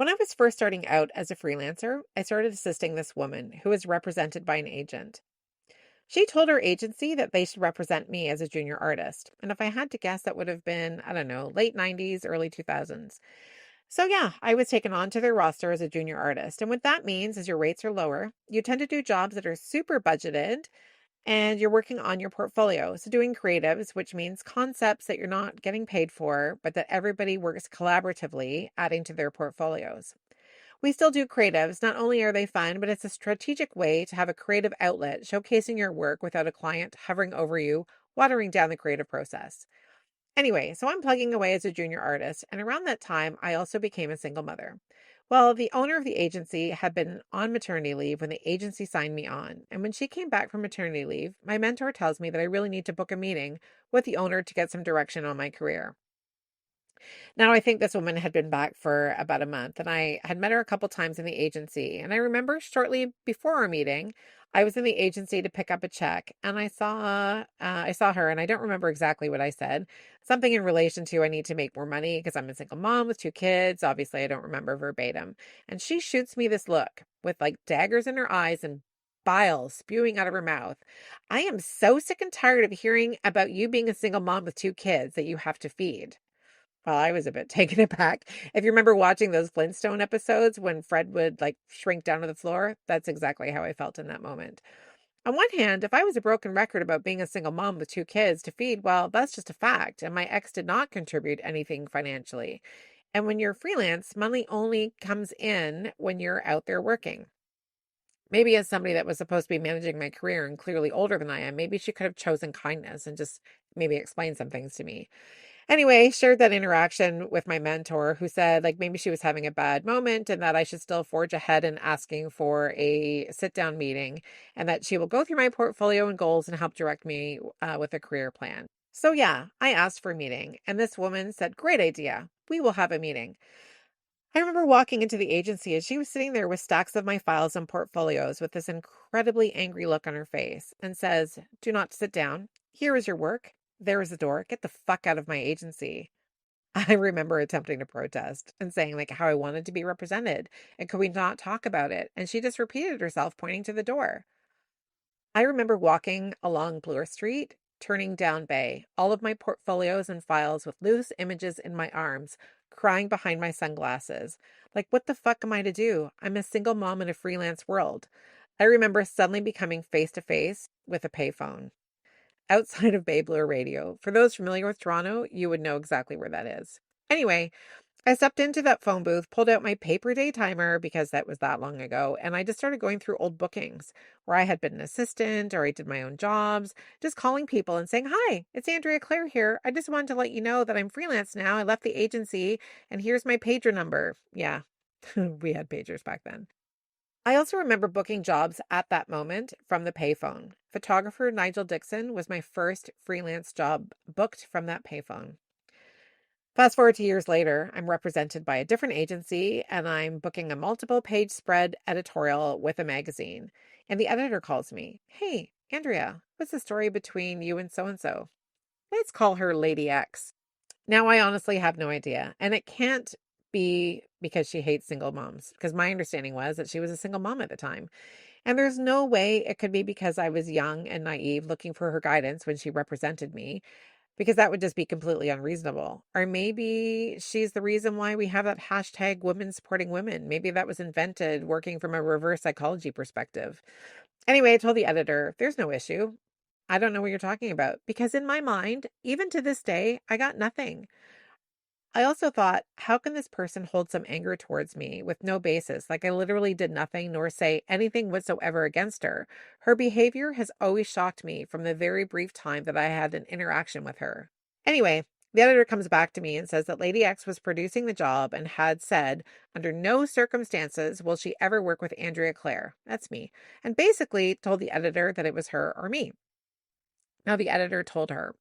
When I was first starting out as a freelancer, I started assisting this woman who was represented by an agent. She told her agency that they should represent me as a junior artist. And if I had to guess, that would have been, I don't know, late 90s, early 2000s. So, yeah, I was taken onto their roster as a junior artist. And what that means is your rates are lower. You tend to do jobs that are super budgeted and you're working on your portfolio. So, doing creatives, which means concepts that you're not getting paid for, but that everybody works collaboratively, adding to their portfolios. We still do creatives. Not only are they fun, but it's a strategic way to have a creative outlet showcasing your work without a client hovering over you, watering down the creative process. Anyway, so I'm plugging away as a junior artist, and around that time, I also became a single mother. Well, the owner of the agency had been on maternity leave when the agency signed me on. And when she came back from maternity leave, my mentor tells me that I really need to book a meeting with the owner to get some direction on my career. Now, I think this woman had been back for about a month, and I had met her a couple times in the agency. And I remember shortly before our meeting, I was in the agency to pick up a check, and I saw her, and I don't remember exactly what I said. Something in relation to I need to make more money because I'm a single mom with two kids. Obviously, I don't remember verbatim. And she shoots me this look with like daggers in her eyes and bile spewing out of her mouth. I am so sick and tired of hearing about you being a single mom with two kids that you have to feed. Well, I was a bit taken aback. If you remember watching those Flintstone episodes when Fred would like shrink down to the floor, that's exactly how I felt in that moment. On one hand, if I was a broken record about being a single mom with two kids to feed, well, that's just a fact. And my ex did not contribute anything financially. And when you're freelance, money only comes in when you're out there working. Maybe as somebody that was supposed to be managing my career and clearly older than I am, maybe she could have chosen kindness and just maybe explained some things to me. Anyway, shared that interaction with my mentor who said like maybe she was having a bad moment and that I should still forge ahead in asking for a sit down meeting and that she will go through my portfolio and goals and help direct me with a career plan. So yeah, I asked for a meeting and this woman said, "Great idea. We will have a meeting." I remember walking into the agency as she was sitting there with stacks of my files and portfolios with this incredibly angry look on her face and says, "Do not sit down. Here is your work. There is the door. Get the fuck out of my agency." I remember attempting to protest and saying like how I wanted to be represented and could we not talk about it? And she just repeated herself, pointing to the door. I remember walking along Bloor Street, turning down Bay, all of my portfolios and files with loose images in my arms, crying behind my sunglasses. Like, what the fuck am I to do? I'm a single mom in a freelance world. I remember suddenly becoming face to face with a payphone outside of Bay Bloor Radio. For those familiar with Toronto, you would know exactly where that is. Anyway, I stepped into that phone booth, pulled out my paper day timer because that was that long ago, and I just started going through old bookings where I had been an assistant or I did my own jobs, just calling people and saying, "Hi, it's Andrea Claire here. I just wanted to let you know that I'm freelance now. I left the agency and here's my pager number." Yeah, we had pagers back then. I also remember booking jobs at that moment from the payphone. Photographer Nigel Dixon was my first freelance job booked from that payphone. Fast forward to years later, I'm represented by a different agency and I'm booking a multiple page spread editorial with a magazine. And the editor calls me, "Hey, Andrea, what's the story between you and so and so? Let's call her Lady X." Now, I honestly have no idea. And it can't be because she hates single moms, because my understanding was that she was a single mom at the time. And there's no way it could be because I was young and naive looking for her guidance when she represented me because that would just be completely unreasonable. Or maybe she's the reason why we have that hashtag women supporting women. Maybe that was invented working from a reverse psychology perspective. Anyway, I told the editor, "There's no issue. I don't know what you're talking about." Because in my mind, even to this day, I got nothing. I also thought, how can this person hold some anger towards me with no basis? Like I literally did nothing nor say anything whatsoever against her. Her behavior has always shocked me from the very brief time that I had an interaction with her. Anyway, the editor comes back to me and says that Lady X was producing the job and had said, under no circumstances will she ever work with Andrea Claire. That's me. And basically told the editor that it was her or me. Now, the editor told her,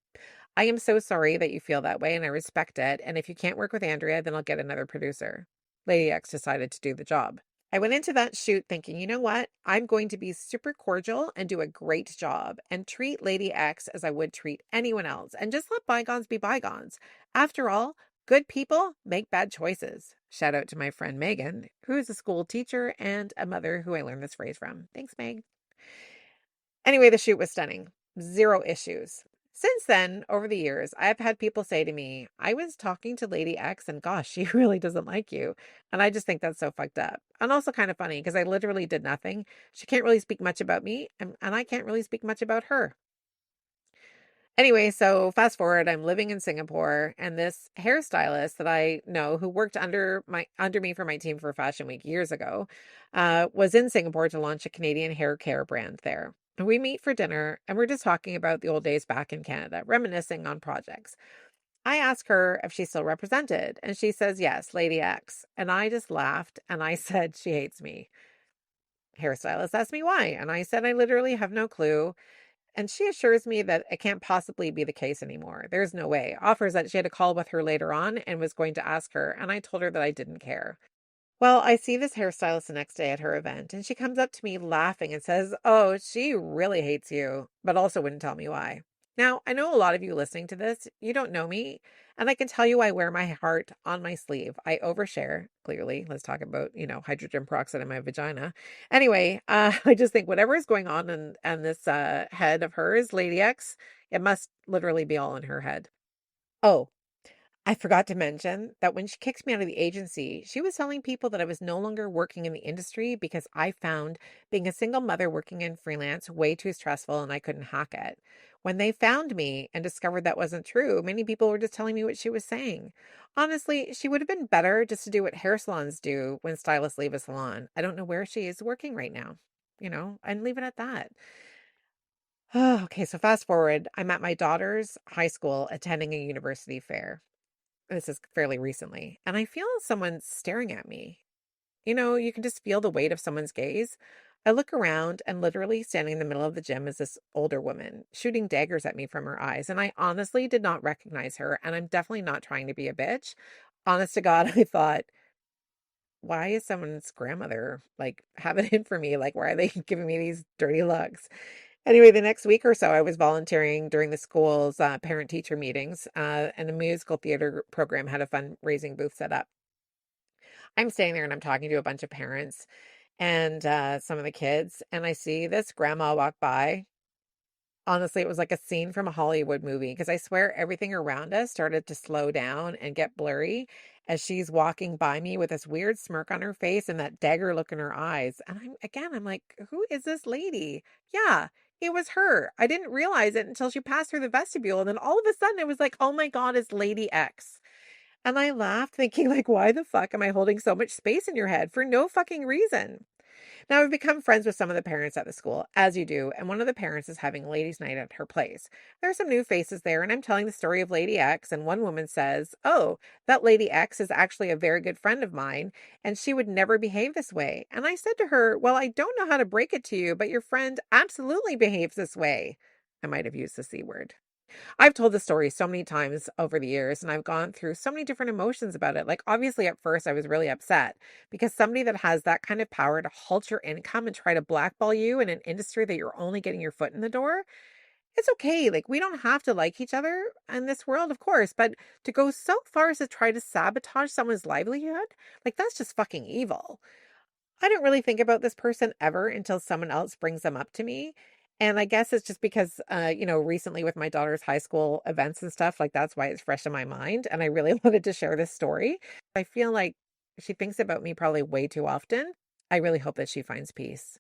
"I am so sorry that you feel that way, and I respect it. And if you can't work with Andrea, then I'll get another producer." Lady X decided to do the job. I went into that shoot thinking, you know what? I'm going to be super cordial and do a great job and treat Lady X as I would treat anyone else and just let bygones be bygones. After all, Good people make bad choices. Shout out to my friend Megan, who is a school teacher and a mother who I learned this phrase from. Thanks, Meg. Anyway, the shoot was stunning. Zero issues. Since then, over the years, I've had people say to me, I was talking to Lady X and gosh, she really doesn't like you. And I just think that's so fucked up. And also kind of funny because I literally did nothing. She can't really speak much about me and I can't really speak much about her. Anyway, so fast forward, I'm living in Singapore, and this hairstylist that I know who worked under me for my team for Fashion Week years ago, was in Singapore to launch a Canadian hair care brand there. And we meet for dinner, and we're just talking about the old days back in Canada, reminiscing on projects. I ask her if she's still represented, and she says yes, Lady X. And I just laughed, and I said she hates me. Hairstylist asked me why, and I said I literally have no clue. And she assures me that it can't possibly be the case anymore. There's no way. Offers that she had a call with her later on and was going to ask her, and I told her that I didn't care. Well, I see this hairstylist the next day at her event, and she comes up to me laughing and says, oh, she really hates you, but also wouldn't tell me why. Now, I know a lot of you listening to this, you don't know me, and I can tell you I wear my heart on my sleeve. I overshare, clearly. Let's talk about, hydrogen peroxide in my vagina. Anyway, I just think whatever is going on in this head of hers, Lady X, it must literally be all in her head. Oh, I forgot to mention that when she kicked me out of the agency, she was telling people that I was no longer working in the industry because I found being a single mother working in freelance way too stressful and I couldn't hack it. When they found me and discovered that wasn't true, many people were just telling me what she was saying. Honestly, she would have been better just to do what hair salons do when stylists leave a salon. I don't know where she is working right now, and leave it at that. Oh, okay, so fast forward, I'm at my daughter's high school attending a university fair. This is fairly recently, and I feel someone staring at me. You can just feel the weight of someone's gaze. I look around and literally standing in the middle of the gym is this older woman shooting daggers at me from her eyes. And I honestly did not recognize her. And I'm definitely not trying to be a bitch. Honest to God, I thought, why is someone's grandmother like have it in for me? Like, why are they giving me these dirty looks? Anyway, the next week or so, I was volunteering during the school's parent-teacher meetings, and the musical theater program had a fundraising booth set up. I'm standing there and I'm talking to a bunch of parents and some of the kids, and I see this grandma walk by. Honestly, it was like a scene from a Hollywood movie because I swear everything around us started to slow down and get blurry as she's walking by me with this weird smirk on her face and that dagger look in her eyes. And I'm like, who is this lady? Yeah, it was her. I didn't realize it until she passed through the vestibule. And then all of a sudden it was like, oh my God, it's Lady X. And I laughed thinking like, why the fuck am I holding so much space in your head for no fucking reason? Now, I've become friends with some of the parents at the school, as you do, and one of the parents is having ladies' night at her place. There are some new faces there, and I'm telling the story of Lady X, and one woman says, oh, that Lady X is actually a very good friend of mine, and she would never behave this way. And I said to her, well, I don't know how to break it to you, but your friend absolutely behaves this way. I might have used the C word. I've told the story so many times over the years, and I've gone through so many different emotions about it. Like, obviously, at first, I was really upset because somebody that has that kind of power to halt your income and try to blackball you in an industry that you're only getting your foot in the door, it's okay. Like, we don't have to like each other in this world, of course, but to go so far as to try to sabotage someone's livelihood, like, that's just fucking evil. I don't really think about this person ever until someone else brings them up to me. And I guess it's just because, recently with my daughter's high school events and stuff, like that's why it's fresh in my mind. And I really wanted to share this story. I feel like she thinks about me probably way too often. I really hope that she finds peace.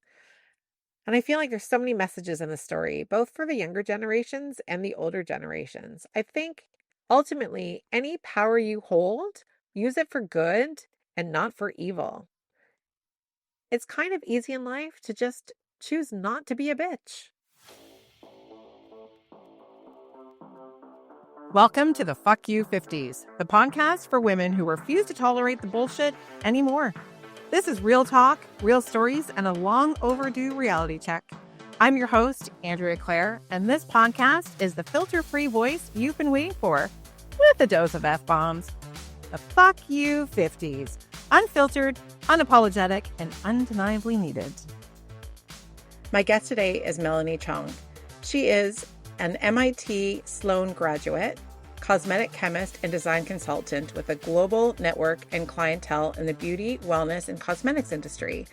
And I feel like there's so many messages in the story, both for the younger generations and the older generations. I think ultimately, any power you hold, use it for good and not for evil. It's kind of easy in life to just choose not to be a bitch. Welcome to the Fuck You 50s, the podcast for women who refuse to tolerate the bullshit anymore. This is real talk, real stories, and a long overdue reality check. I'm your host, Andrea Claire, and this podcast is the filter-free voice you've been waiting for, with a dose of F-bombs. The Fuck You 50s. Unfiltered, unapologetic, and undeniably needed. My guest today is Melani Chong. She is an MIT Sloan graduate, cosmetic chemist and design consultant with a global network and clientele in the beauty, wellness, and cosmetics industry.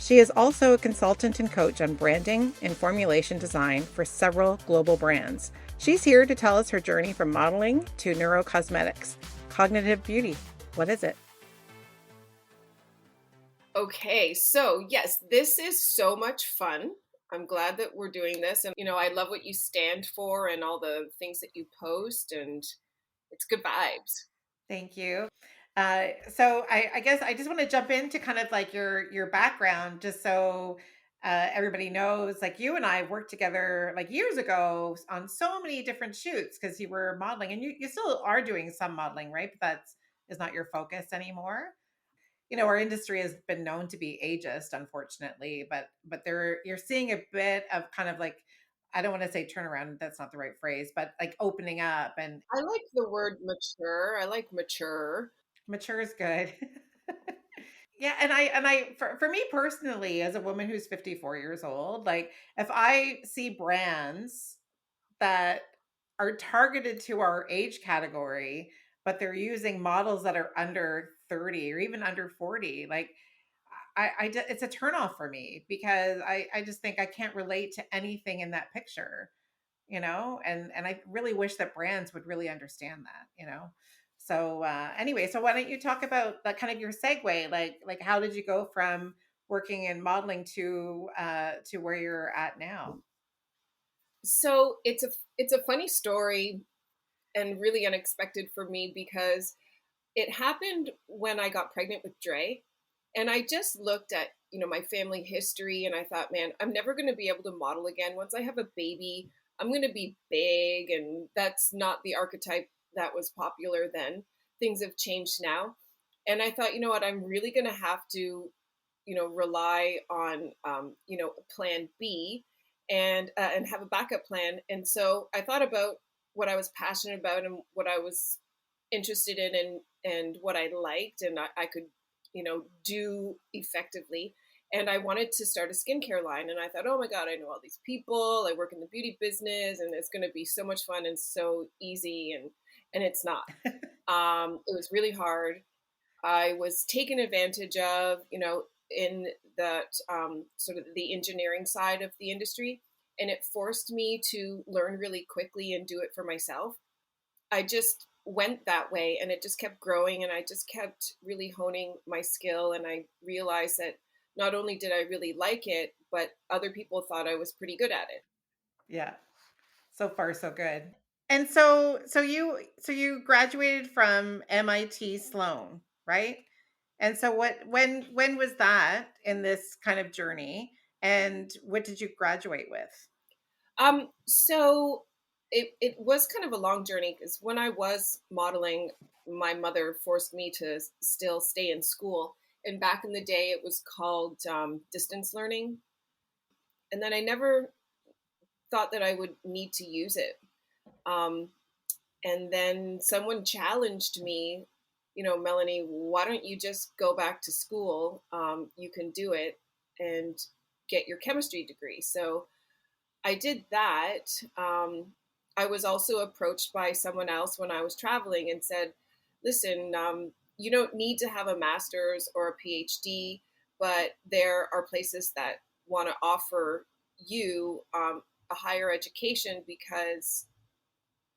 She is also a consultant and coach on branding and formulation design for several global brands. She's here to tell us her journey from modeling to neurocosmetics. Cognitive beauty. What is it? Okay, so yes, this is so much fun. I'm glad that we're doing this. And, I love what you stand for and all the things that you post, and it's good vibes. Thank you. So I guess I just want to jump into kind of like your background, just so everybody knows. Like you and I worked together like years ago on so many different shoots because you were modeling, and you still are doing some modeling, right? But that's is not your focus anymore. Our industry has been known to be ageist, unfortunately, but there you're seeing a bit of kind of like, I don't want to say turnaround, that's not the right phrase, but like opening up and I like the word mature. I like mature. mature is good. Yeah, and I for me personally, as a woman who's 54 years old, like if I see brands that are targeted to our age category, but they're using models that are under 30 or even under 40, like it's a turnoff for me because I just think I can't relate to anything in that picture, and I really wish that brands would really understand that. So anyway, so why don't you talk about like kind of your segue, like how did you go from working in modeling to where you're at now? So it's a funny story and really unexpected for me because it happened when I got pregnant with Dre. And I just looked at, my family history and I thought, man, I'm never going to be able to model again. Once I have a baby, I'm going to be big. And that's not the archetype that was popular then. Things have changed now. And I thought, you know what, I'm really going to have to, rely on, plan B and have a backup plan. And so I thought about what I was passionate about and what I was interested in and what I liked and I could, do effectively. And I wanted to start a skincare line. And I thought, oh my God, I know all these people. I work in the beauty business and it's going to be so much fun and so easy. And it's not. It was really hard. I was taken advantage of, in that sort of the engineering side of the industry. And it forced me to learn really quickly and do it for myself. I just went that way and it just kept growing and I just kept really honing my skill and I realized that not only did I really like it, but other people thought I was pretty good at it. Yeah, so far so good. And so you graduated from MIT Sloan, right? And so when was that in this kind of journey? And what did you graduate with? So it was kind of a long journey because when I was modeling, my mother forced me to still stay in school. And back in the day, it was called distance learning. And then I never thought that I would need to use it. Um, and then someone challenged me, Melanie, why don't you just go back to school? You can do it and get your chemistry degree. So I did that. I was also approached by someone else when I was traveling and said, listen, you don't need to have a master's or a PhD, but there are places that want to offer you a higher education because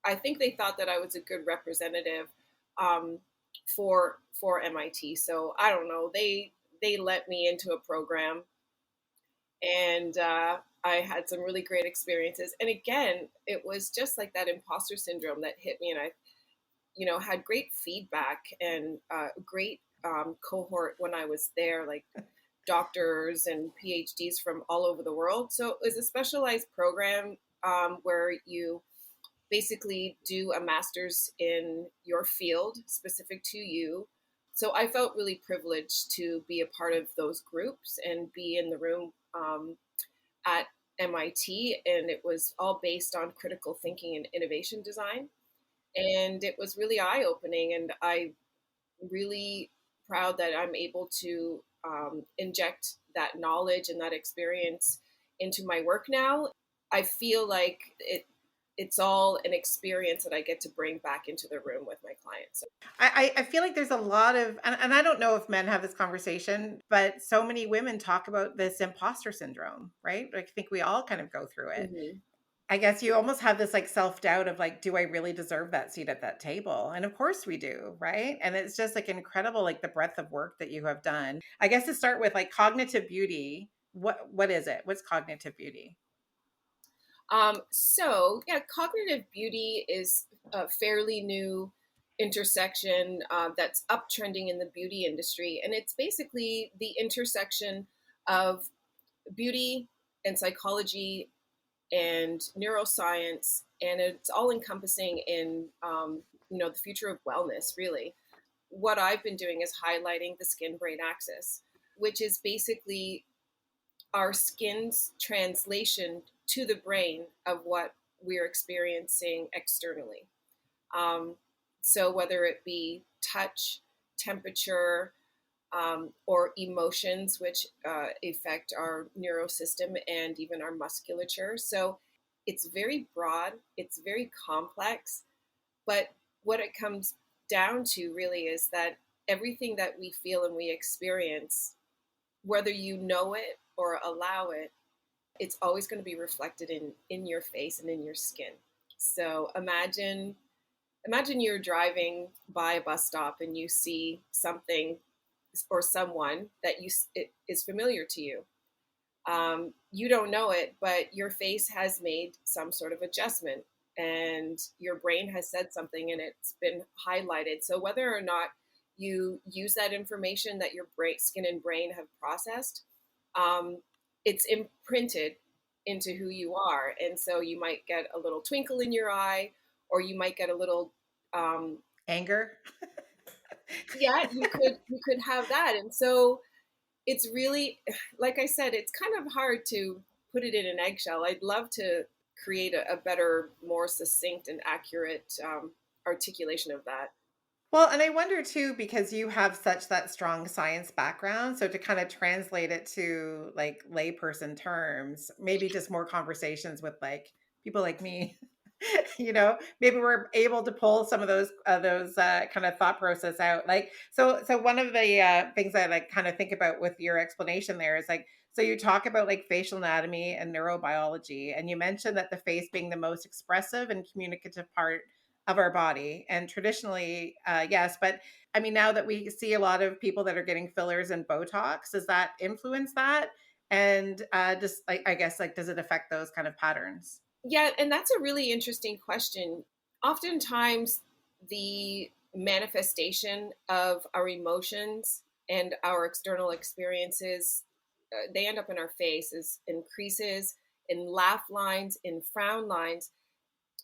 I think they thought that I was a good representative um, for MIT. So I don't know. They let me into a program, and I had some really great experiences. And again, it was just like that imposter syndrome that hit me, and I, had great feedback and great cohort when I was there, like doctors and PhDs from all over the world. So it was a specialized program where you basically do a master's in your field specific to you. So I felt really privileged to be a part of those groups and be in the room at MIT. And it was all based on critical thinking and innovation design. And it was really eye opening. And I really proud that I'm able to inject that knowledge and that experience into my work now. I feel like it. it's all an experience that I get to bring back into the room with my clients. I feel like there's a lot of, and I don't know if men have this conversation, but so many women talk about this imposter syndrome, right? Like, I think we all kind of go through it. Hmm. I guess you almost have this like self doubt of like, do I really deserve that seat at that table? And of course we do, right? And it's just like incredible, like the breadth of work that you have done. I guess to start with, like cognitive beauty, what is it? What's cognitive beauty? So yeah, cognitive beauty is a fairly new intersection that's uptrending in the beauty industry, and it's basically the intersection of beauty and psychology and neuroscience, and it's all encompassing in the future of wellness. Really, what I've been doing is highlighting the skin brain axis, which is basically our skin's translation to the brain of what we're experiencing externally. Um, so whether it be touch, temperature, or emotions, which affect our neurosystem and even our musculature. So it's very broad, it's very complex, but what it comes down to really is that everything that we feel and we experience, whether you know it or allow it, it's always going to be reflected in your face and in your skin. So imagine you're driving by a bus stop and you see something or someone that it is familiar to you. You don't know it, but your face has made some sort of adjustment, and your brain has said something, and it's been highlighted. So whether or not you use that information that your skin and brain have processed, um, it's imprinted into who you are, and so you might get a little twinkle in your eye, or you might get a little um, Anger? yeah, you could have that. And so it's really, like I said, it's kind of hard to put it in an eggshell. I'd love to create a better, more succinct and accurate articulation of that. Well, and I wonder too, because you have such that strong science background, so to kind of translate it to like layperson terms, maybe just more conversations with like people like me, maybe we're able to pull some of those kind of thought process out. Like, so one of the things I like kind of think about with your explanation there is like, so you talk about like facial anatomy and neurobiology, and you mentioned that the face being the most expressive and communicative part of our body. And traditionally, yes, but I mean, now that we see a lot of people that are getting fillers and Botox, does that influence that? And just like, I guess, like, does it affect those kind of patterns? Yeah, and that's a really interesting question. Oftentimes, the manifestation of our emotions and our external experiences, they end up in our faces, in creases, in laugh lines, in frown lines.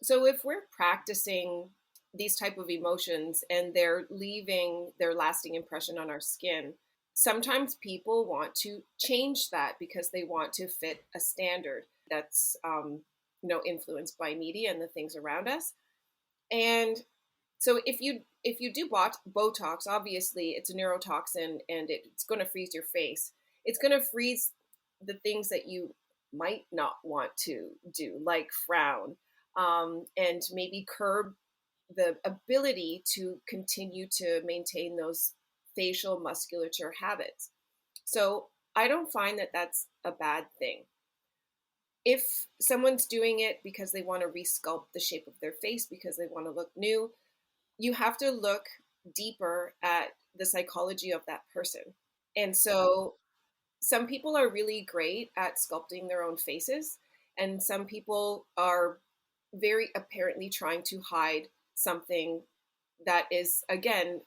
So if we're practicing these type of emotions and they're leaving their lasting impression on our skin, sometimes people want to change that because they want to fit a standard that's influenced by media and the things around us. And so if you do Botox, obviously it's a neurotoxin and it's going to freeze your face. It's going to freeze the things that you might not want to do, like frown, and maybe curb the ability to continue to maintain those facial musculature habits. So I don't find that that's a bad thing. If someone's doing it because they want to resculpt the shape of their face because they want to look new, you have to look deeper at the psychology of that person. And so some people are really great at sculpting their own faces, and some people are very apparently trying to hide something that is, again,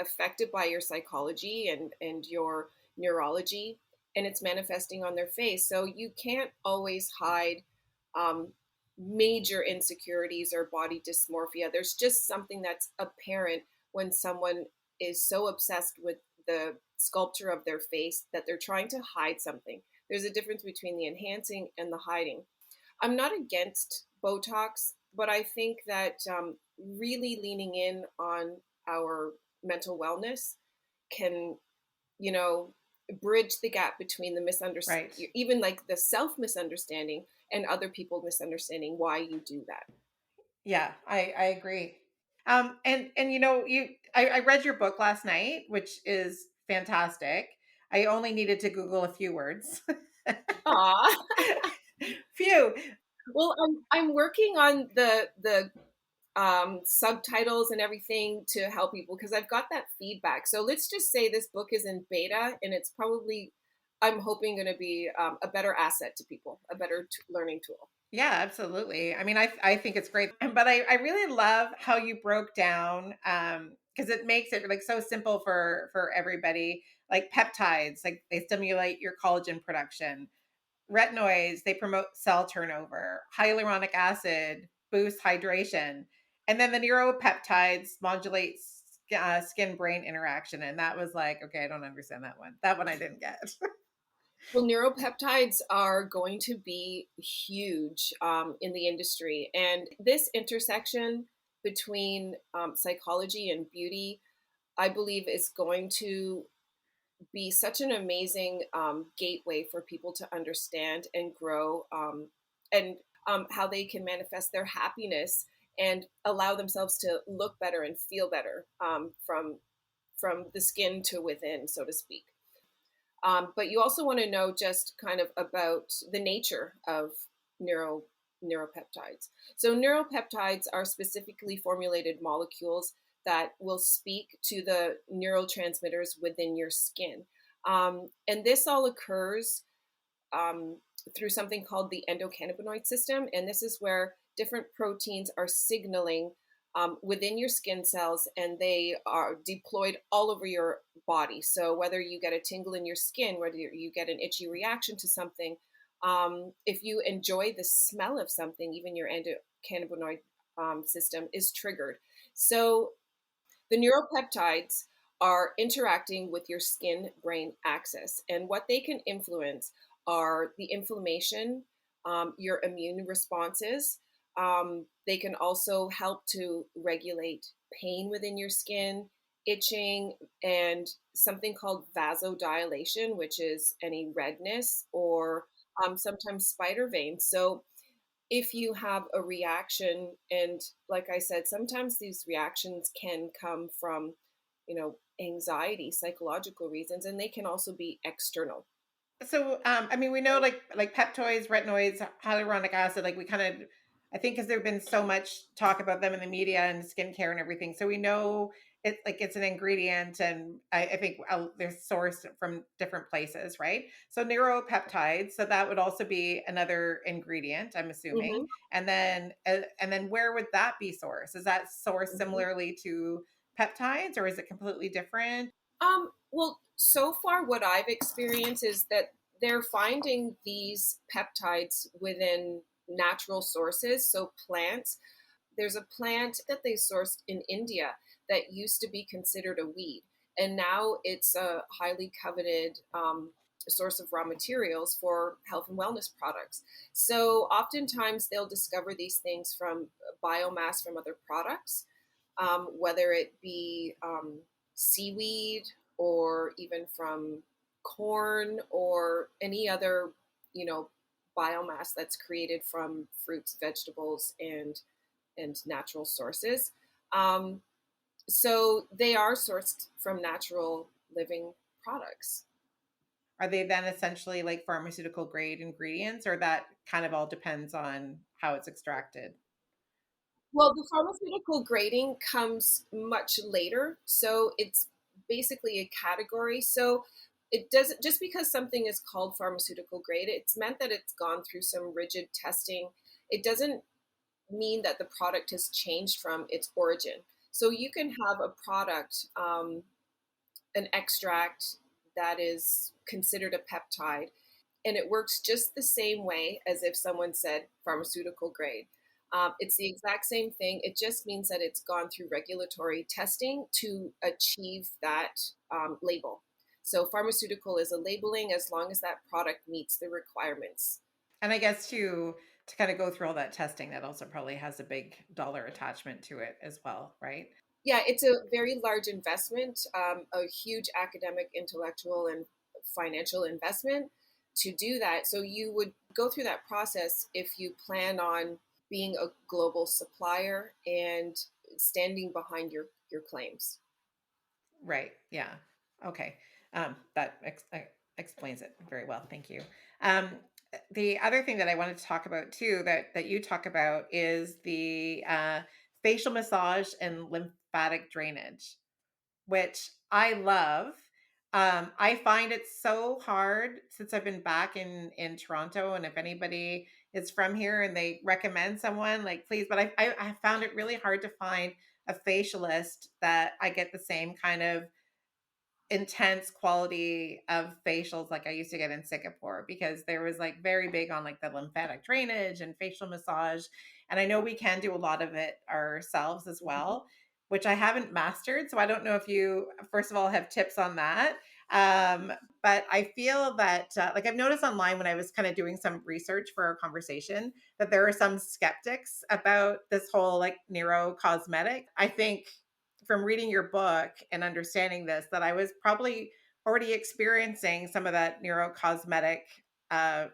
affected by your psychology and your neurology, and it's manifesting on their face. So you can't always hide um, major insecurities or body dysmorphia. There's just something that's apparent when someone is so obsessed with the sculpture of their face that they're trying to hide something. There's a difference between the enhancing and the hiding. I'm not against Botox, but I think that really leaning in on our mental wellness can, you know, bridge the gap between the Right. even like the self misunderstanding and other people misunderstanding why you do that. Yeah, I agree. And you know, I read your book last night, which is fantastic. I only needed to Google a few words. Aw. Phew. Well, I'm working on the subtitles and everything to help people because I've got that feedback. So let's just say this book is in beta, and it's probably, I'm hoping, going to be a better asset to people, a better learning tool. Yeah, absolutely. I mean, I think it's great, but I really love how you broke down because it makes it like so simple for everybody. Like peptides, like they stimulate your collagen production. Retinoids, they promote cell turnover. Hyaluronic acid boosts hydration, and then the neuropeptides modulates skin brain interaction. And that was like, okay, I don't understand that one. That one I didn't get. Well, neuropeptides are going to be huge in the industry. And this intersection between psychology and beauty, I believe, is going to be such an amazing gateway for people to understand and grow, and how they can manifest their happiness and allow themselves to look better and feel better, from the skin to within, so to speak. But you also want to know just kind of about the nature of neuropeptides. So neuropeptides are specifically formulated molecules that will speak to the neurotransmitters within your skin. And this all occurs um, through something called the endocannabinoid system. And this is where different proteins are signaling within your skin cells, and they are deployed all over your body. So whether you get a tingle in your skin, whether you get an itchy reaction to something, if you enjoy the smell of something, even your endocannabinoid system is triggered. So the neuropeptides are interacting with your skin brain axis, and what they can influence are the inflammation, your immune responses. They can also help to regulate pain within your skin, itching, and something called vasodilation, which is any redness or sometimes spider veins. So if you have a reaction, and like I said, sometimes these reactions can come from, anxiety, psychological reasons, and they can also be external. So, I mean, we know like peptoids, retinoids, hyaluronic acid. Like we kind of, I think, because there've been so much talk about them in the media and skincare and everything. So we know it like it's an ingredient, and I think they're sourced from different places, right? So neuropeptides. So that would also be another ingredient, I'm assuming. Hmm. And then where would that be sourced? Is that sourced Hmm. similarly to peptides, or is it completely different? Well, so far, what I've experienced is that they're finding these peptides within natural sources, so plants. There's a plant that they sourced in India that used to be considered a weed, and now it's a highly coveted source of raw materials for health and wellness products. So oftentimes they'll discover these things from biomass from other products, whether it be seaweed or even from corn or any other, you know, biomass that's created from fruits, vegetables, and natural sources. Um, so they are sourced from natural living products. Are they then essentially like pharmaceutical grade ingredients, or that kind of all depends on how it's extracted? Well, the pharmaceutical grading comes much later, so it's basically a category. So it doesn't, just because something is called pharmaceutical grade, it's meant that it's gone through some rigid testing. It doesn't mean that the product has changed from its origin. So you can have a product, an extract that is considered a peptide, and it works just the same way as if someone said pharmaceutical grade. It's the exact same thing. It just means that it's gone through regulatory testing to achieve that label. So, pharmaceutical is a labeling as long as that product meets the requirements. And I guess to kind of go through all that testing, that also probably has a big dollar attachment to it as well, right? Yeah, it's a very large investment, a huge academic, intellectual, and financial investment to do that. So you would go through that process if you plan on being a global supplier and standing behind your claims. Right. Yeah. Okay. That explains it very well. Thank you. Um, the other thing that I wanted to talk about too, that you talk about, is the facial massage and lymphatic drainage, which I love. I find it so hard since I've been back in Toronto, and if anybody is from here and they recommend someone, like, please. But I found it really hard to find a facialist that I get the same kind of intense quality of facials like I used to get in Singapore, because there was like very big on like the lymphatic drainage and facial massage. And I know we can do a lot of it ourselves as Mhm. well, which I haven't mastered. So I don't know if you, first of all, have tips on that. Um, but I feel that, like, I've noticed online when I was kind of doing some research for our conversation, that there are some skeptics about this whole like neurocosmetic. I think from reading your book and understanding this, that I was probably already experiencing some of that neurocosmetic, uh,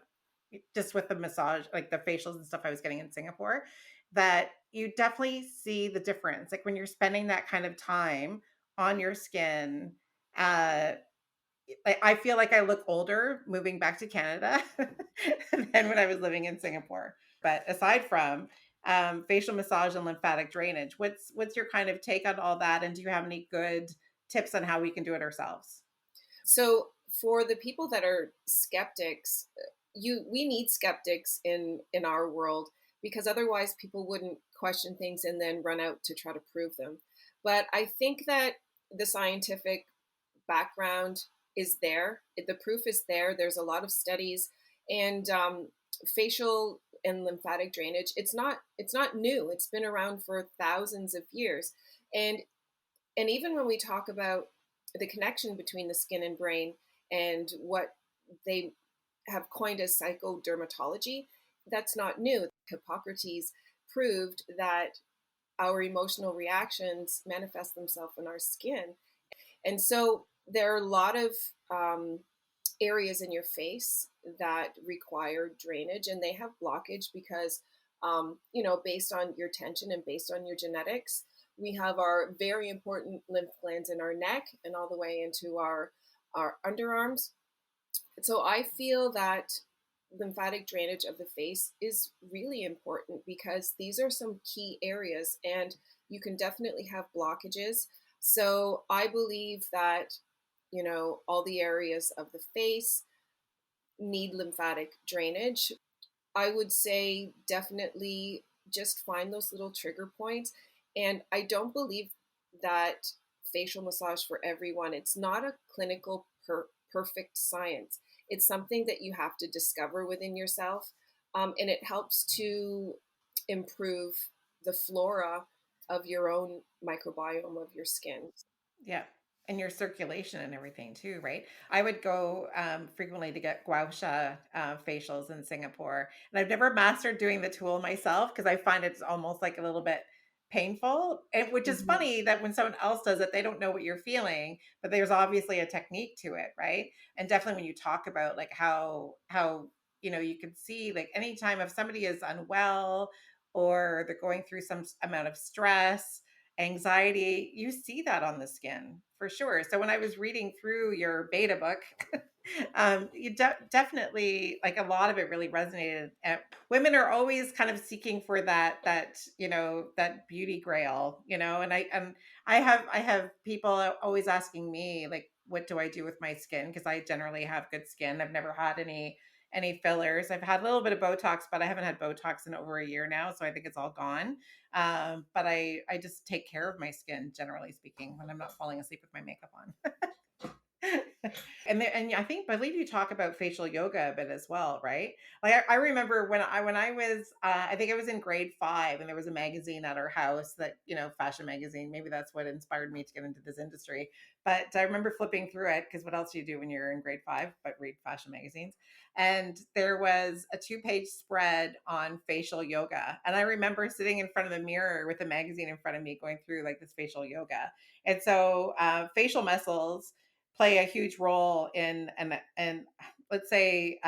just with the massage, like the facials and stuff I was getting in Singapore, that you definitely see the difference. Like when you're spending that kind of time on your skin, uh, I feel like I look older moving back to Canada than when I was living in Singapore. But aside from facial massage and lymphatic drainage, what's your kind of take on all that? And do you have any good tips on how we can do it ourselves? So for the people that are skeptics, we need skeptics in our world, because otherwise people wouldn't question things and then run out to try to prove them. But I think that the scientific background is there. The proof is there. There's a lot of studies, and facial and lymphatic drainage. It's not new. It's been around for thousands of years, and even when we talk about the connection between the skin and brain and what they have coined as psychodermatology, that's not new. Hippocrates proved that our emotional reactions manifest themselves in our skin. And so there are a lot of um, areas in your face that require drainage, and they have blockage because, based on your tension and based on your genetics, we have our very important lymph glands in our neck and all the way into our underarms. So I feel that lymphatic drainage of the face is really important because these are some key areas, and you can definitely have blockages. So I believe that, all the areas of the face need lymphatic drainage. I would say definitely just find those little trigger points. And I don't believe that facial massage for everyone. It's not a clinical perfect science. It's something that you have to discover within yourself, and it helps to improve the flora of your own microbiome of your skin. Yeah. And your circulation and everything too, right? I would go frequently to get gua sha facials in Singapore. And I've never mastered doing the tool myself because I find it's almost like a little bit painful. And which is Mhm. funny that when someone else does it, they don't know what you're feeling, but there's obviously a technique to it, right? And definitely when you talk about like how you can see like anytime if somebody is unwell or they're going through some amount of stress, anxiety, you see that on the skin for sure. So when I was reading through your beta book, you definitely, like, a lot of it really resonated. Women are always kind of seeking for that beauty grail, and I have people always asking me like, what do I do with my skin? Because I generally have good skin. I've never had any fillers. I've had a little bit of Botox, but I haven't had Botox in over a year now, so I think it's all gone. But I just take care of my skin, generally speaking, when I'm not falling asleep with my makeup on. And believe you talk about facial yoga a bit as well, right? Like I remember when I was I think I was in grade 5, and there was a magazine at our house, that fashion magazine. Maybe that's what inspired me to get into this industry. But I remember flipping through it, because what else do you do when you're in grade 5 but read fashion magazines? And there was a 2-page spread on facial yoga, and I remember sitting in front of the mirror with a magazine in front of me, going through like this facial yoga. And so facial muscles play a huge role in, and let's say,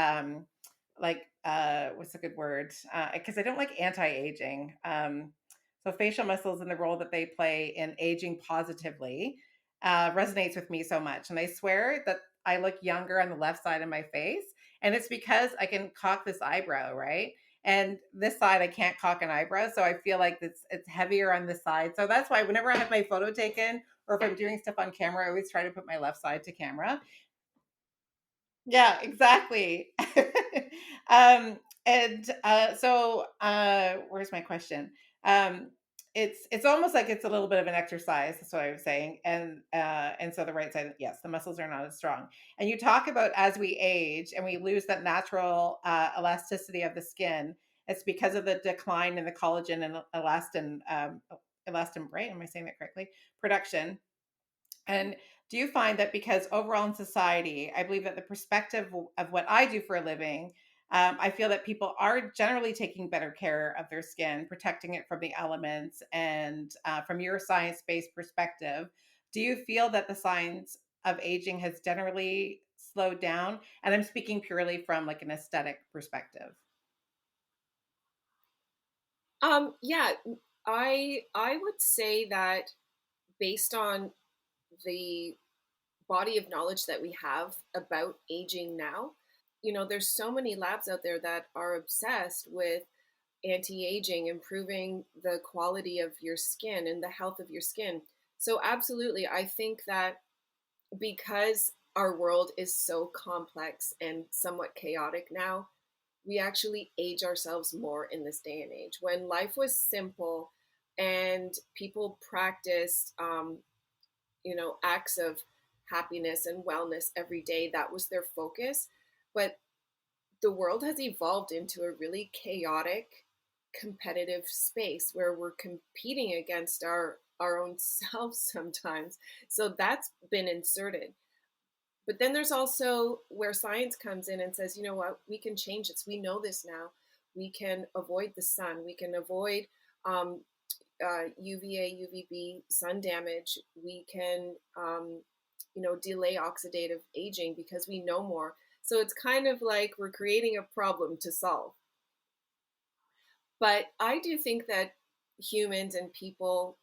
what's a good word? Because I don't like anti-aging. So facial muscles and the role that they play in aging positively resonates with me so much. And I swear that I look younger on the left side of my face. And it's because I can cock this eyebrow, right? And this side I can't cock an eyebrow, so I feel like it's heavier on this side. So that's why whenever I have my photo taken or if I'm doing stuff on camera, I always try to put my left side to camera. Yeah, exactly. um, where's my question? Um, it's almost like it's a little bit of an exercise. That's what I was saying. And so the right side, yes, the muscles are not as strong. And you talk about as we age and we lose that natural elasticity of the skin. It's because of the decline in the collagen and elastin, right? Am I saying that correctly? Production. And do you find that because overall in society, I believe that the perspective of what I do for a living, I feel that people are generally taking better care of their skin, protecting it from the elements. And from your science based perspective, do you feel that the signs of aging has generally slowed down? And I'm speaking purely from like an aesthetic perspective. Yeah, I would say that based on the body of knowledge that we have about aging now, there's so many labs out there that are obsessed with anti-aging, improving the quality of your skin and the health of your skin. So absolutely, I think that because our world is so complex and somewhat chaotic now, we actually age ourselves more in this day and age. When life was simple and people practiced, acts of happiness and wellness every day, that was their focus. But the world has evolved into a really chaotic, competitive space where we're competing against our own selves sometimes. So that's been inserted. But then there's also where science comes in and says, you know what, we can change this. We know this now. We can avoid the sun. We can avoid um, UVA, UVB sun damage. We can, delay oxidative aging because we know more. So it's kind of like we're creating a problem to solve. But I do think that humans and people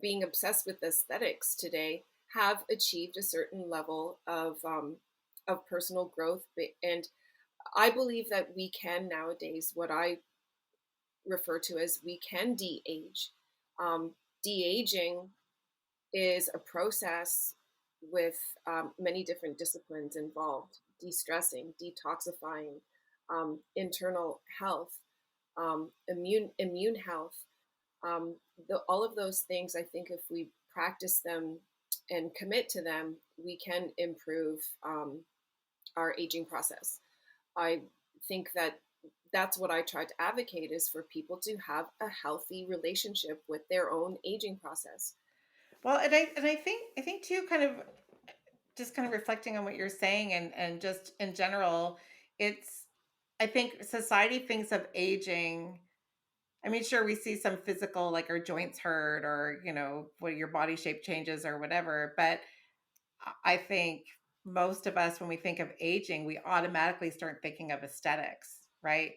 being obsessed with aesthetics today have achieved a certain level of personal growth. And I believe that we can nowadays, what I refer to as we can de-age. Um, De-aging is a process with many different disciplines involved: de-stressing, detoxifying, internal health, immune health. All of those things, I think, if we practice them and commit to them, we can improve our aging process. I think that that's what I try to advocate, is for people to have a healthy relationship with their own aging process. Well, and I think too, kind of just kind of reflecting on what you're saying and just in general, it's I think society thinks of aging. I mean, sure, we see some physical, like our joints hurt or, what your body shape changes or whatever. But I think most of us, when we think of aging, we automatically start thinking of aesthetics, right?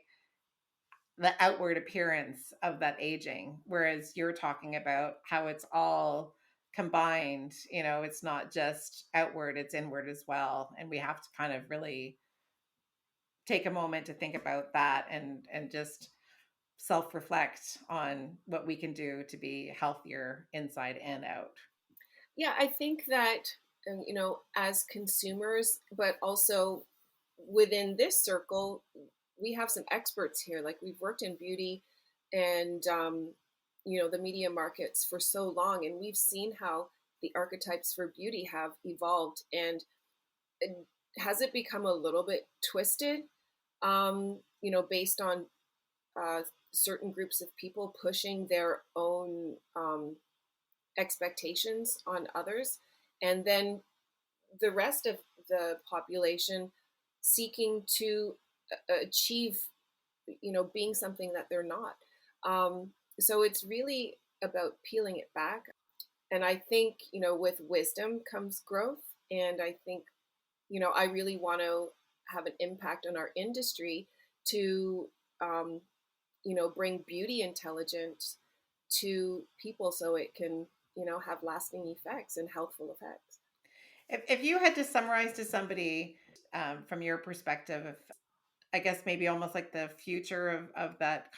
The outward appearance of that aging. Whereas you're talking about how it's all combined, it's not just outward, it's inward as well. And we have to kind of really take a moment to think about that and just self-reflect on what we can do to be healthier inside and out. Yeah, I think that, as consumers, but also within this circle, we have some experts here. Like, we've worked in beauty and, the media markets for so long, and we've seen how the archetypes for beauty have evolved. And has it become a little bit twisted, based on uh, certain groups of people pushing their own expectations on others, and then the rest of the population seeking to achieve, being something that they're not. So it's really about peeling it back. And I think, with wisdom comes growth. And I think, I really want to have an impact on our industry to um, bring beauty intelligence to people so it can have lasting effects and healthful effects. If you had to summarize to somebody from your perspective, if, I guess maybe almost like the future of that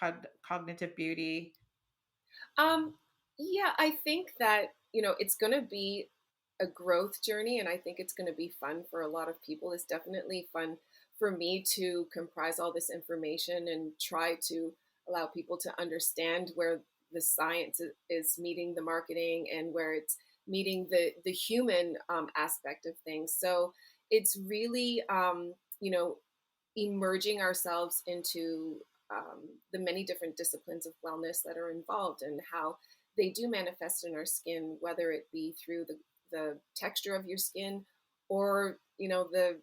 cognitive beauty. Um, yeah, I think that, it's going to be a growth journey, and I think it's going to be fun for a lot of people. It's definitely fun for me to comprise all this information and try to allow people to understand where the science is meeting the marketing and where it's meeting the human aspect of things. So it's really, emerging ourselves into the many different disciplines of wellness that are involved and how they do manifest in our skin, whether it be through the texture of your skin or the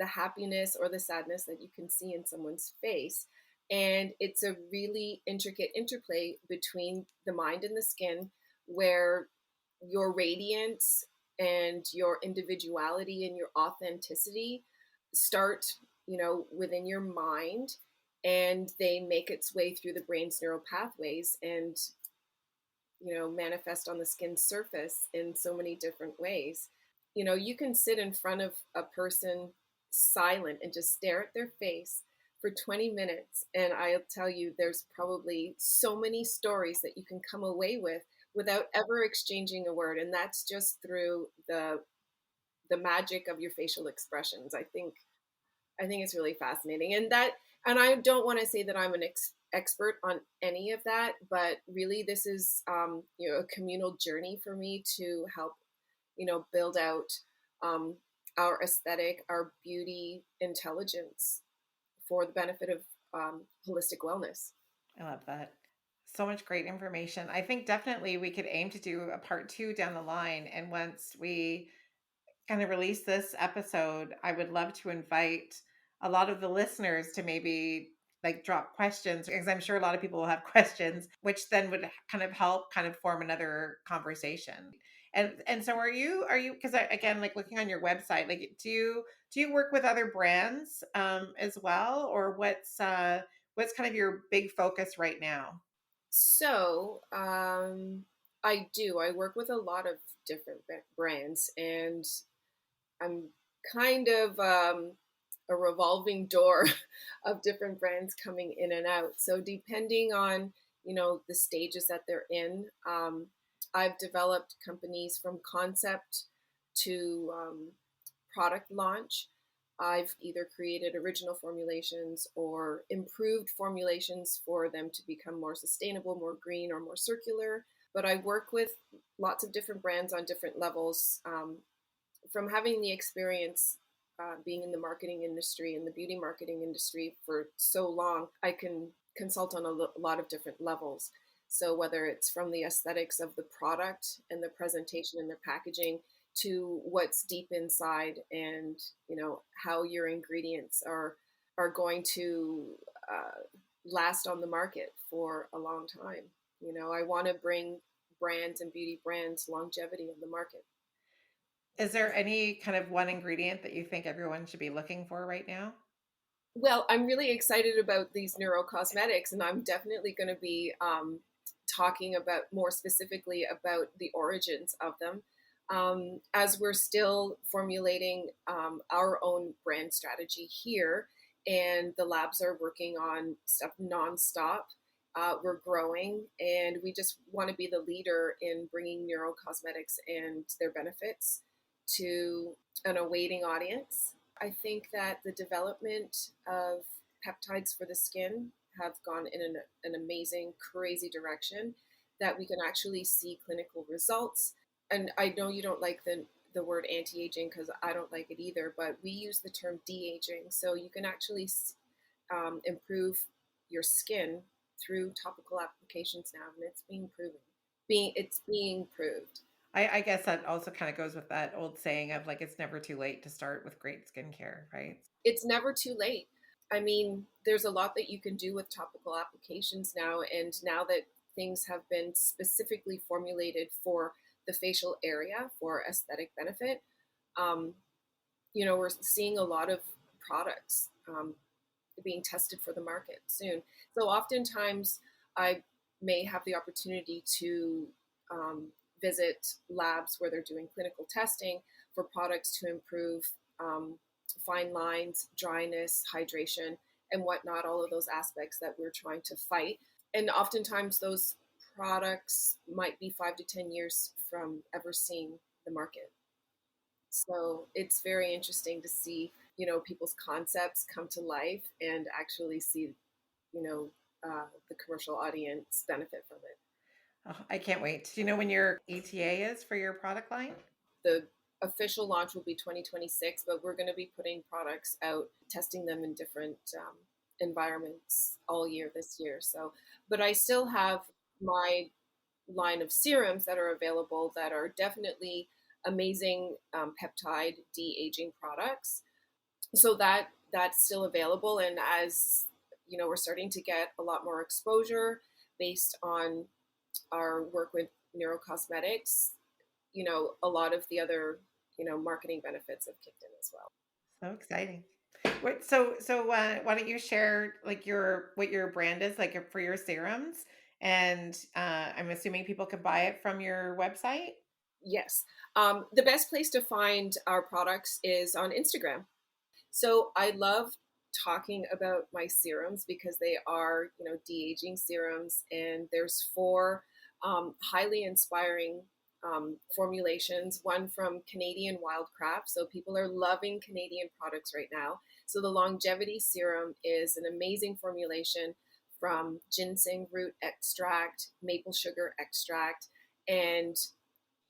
happiness or the sadness that you can see in someone's face. And it's a really intricate interplay between the mind and the skin, where your radiance and your individuality and your authenticity start, within your mind, and they make its way through the brain's neural pathways and manifest on the skin's surface in so many different ways. You can sit in front of a person silent and just stare at their face for 20 minutes. And I'll tell you, there's probably so many stories that you can come away with without ever exchanging a word. And that's just through the magic of your facial expressions. I think it's really fascinating. And I don't want to say that I'm an expert on any of that, but really this is, a communal journey for me to help, build out um, our aesthetic, our beauty intelligence for the benefit of holistic wellness. I love that. So much great information. I think definitely we could aim to do a part two down the line. And once we kind of release this episode, I would love to invite a lot of the listeners to maybe like drop questions because I'm sure a lot of people will have questions, which then would kind of help kind of form another conversation. And so are you because again, like looking on your website, like do you work with other brands as well, or what's kind of your big focus right now? So I do. I work with a lot of different brands, and I'm kind of a revolving door of different brands coming in and out. So depending on the stages that they're in, I've developed companies from concept to product launch. I've either created original formulations or improved formulations for them to become more sustainable, more green, or more circular. But I work with lots of different brands on different levels. From having the experience being in the marketing industry and the beauty marketing industry for so long, I can consult on a lot of different levels. So whether it's from the aesthetics of the product and the presentation and the packaging to what's deep inside, and how your ingredients are going to last on the market for a long time. I want to bring brands and beauty brands longevity in the market. Is there any kind of one ingredient that you think everyone should be looking for right now? Well, I'm really excited about these neurocosmetics, and I'm definitely going to be talking about more specifically about the origins of them, as we're still formulating our own brand strategy here, and the labs are working on stuff nonstop. We're growing, and we just want to be the leader in bringing neurocosmetics and their benefits to an awaiting audience. I think that the development of peptides for the skin have gone in an amazing, crazy direction that we can actually see clinical results. And I know you don't like the word anti-aging because I don't like it either, but we use the term de-aging. So you can actually improve your skin through topical applications now, and it's being proven. It's being proved. I guess that also kind of goes with that old saying of like it's never too late to start with great skincare, right? It's never too late. I mean, there's a lot that you can do with topical applications now, and now that things have been specifically formulated for the facial area for aesthetic benefit, um, we're seeing a lot of products being tested for the market soon. So oftentimes I may have the opportunity to visit labs where they're doing clinical testing for products to improve fine lines, dryness, hydration, and whatnot, all of those aspects that we're trying to fight. And oftentimes those products might be 5 to 10 years from ever seeing the market. So it's very interesting to see, people's concepts come to life and actually see, the commercial audience benefit from it. Oh, I can't wait. Do you know when your ETA is for your product line? The official launch will be 2026, but we're going to be putting products out, testing them in different environments all year this year. So, but I still have my line of serums that are available that are definitely amazing peptide de-aging products. So that's still available, and as we're starting to get a lot more exposure based on our work with neurocosmetics. A lot of the other marketing benefits have kicked in as well. So exciting. So why don't you share like what your brand is like for your serums? And I'm assuming people can buy it from your website. Yes. The best place to find our products is on Instagram. So I love talking about my serums because they are, de-aging serums, and there's 4 highly inspiring formulations. One from Canadian Wildcraft, so people are loving Canadian products right now. So the longevity serum is an amazing formulation from ginseng root extract, maple sugar extract, and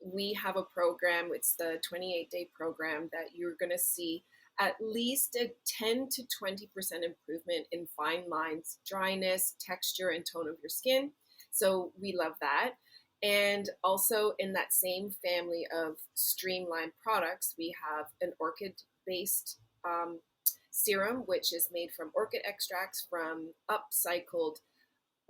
we have a program. It's the 28-day program that you're going to see at least a 10 to 20% improvement in fine lines, dryness, texture, and tone of your skin. So we love that. And also in that same family of streamlined products, we have an orchid-based serum, which is made from orchid extracts from upcycled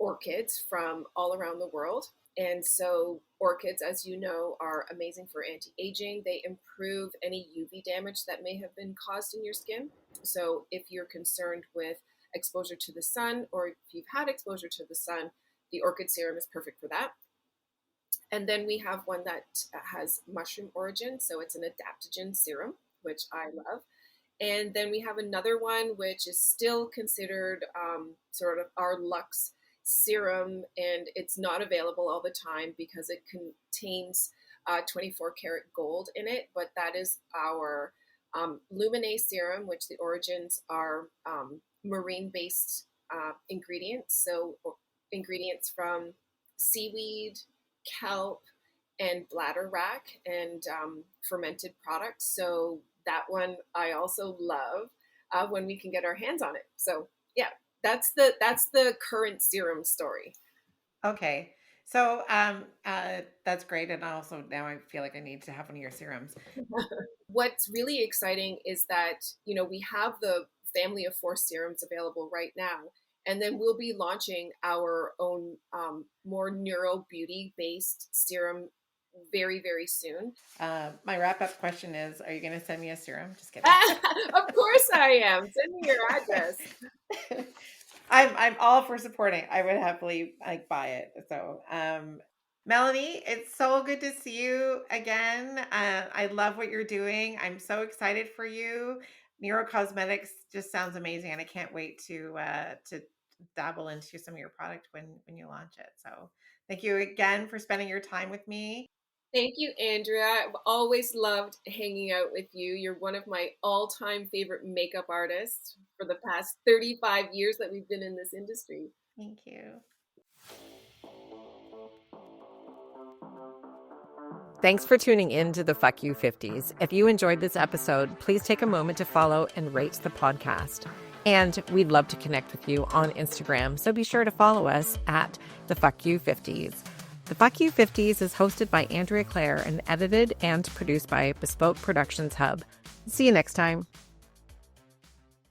orchids from all around the world. And so orchids, as you know, are amazing for anti-aging. They improve any UV damage that may have been caused in your skin. So if you're concerned with exposure to the sun, or if you've had exposure to the sun, the orchid serum is perfect for that. And then we have one that has mushroom origin, so it's an adaptogen serum, which I love. And then we have another one which is still considered sort of our luxe serum, and it's not available all the time because it contains 24 karat gold in it, but that is our Luminate serum, which the origins are marine-based ingredients, so ingredients from seaweed, kelp, and bladderwrack, and fermented products. So that one I also love when we can get our hands on it. So yeah, that's the current serum story. Okay. So that's great. And also now I feel like I need to have one of your serums. What's really exciting is that, we have the family of 4 serums available right now. And then we'll be launching our own more neuro beauty based serum very, very soon. My wrap-up question is, are you going to send me a serum? Just kidding. Of course I am. Send me your address. I'm all for supporting. I would happily buy it. So, Melanie, it's so good to see you again. I love what you're doing. I'm so excited for you. Neurocosmetics just sounds amazing, and I can't wait to dabble into some of your product when you launch it. So, thank you again for spending your time with me. Thank you, Andrea. I've always loved hanging out with you. You're one of my all-time favorite makeup artists for the past 35 years that we've been in this industry. Thank you. Thanks for tuning in to the Fuck You 50s. If you enjoyed this episode, please take a moment to follow and rate the podcast. And we'd love to connect with you on Instagram, so be sure to follow us at the Fuck You 50s. The Fuck You 50s is hosted by Andrea Claire and edited and produced by Bespoke Productions Hub. See you next time.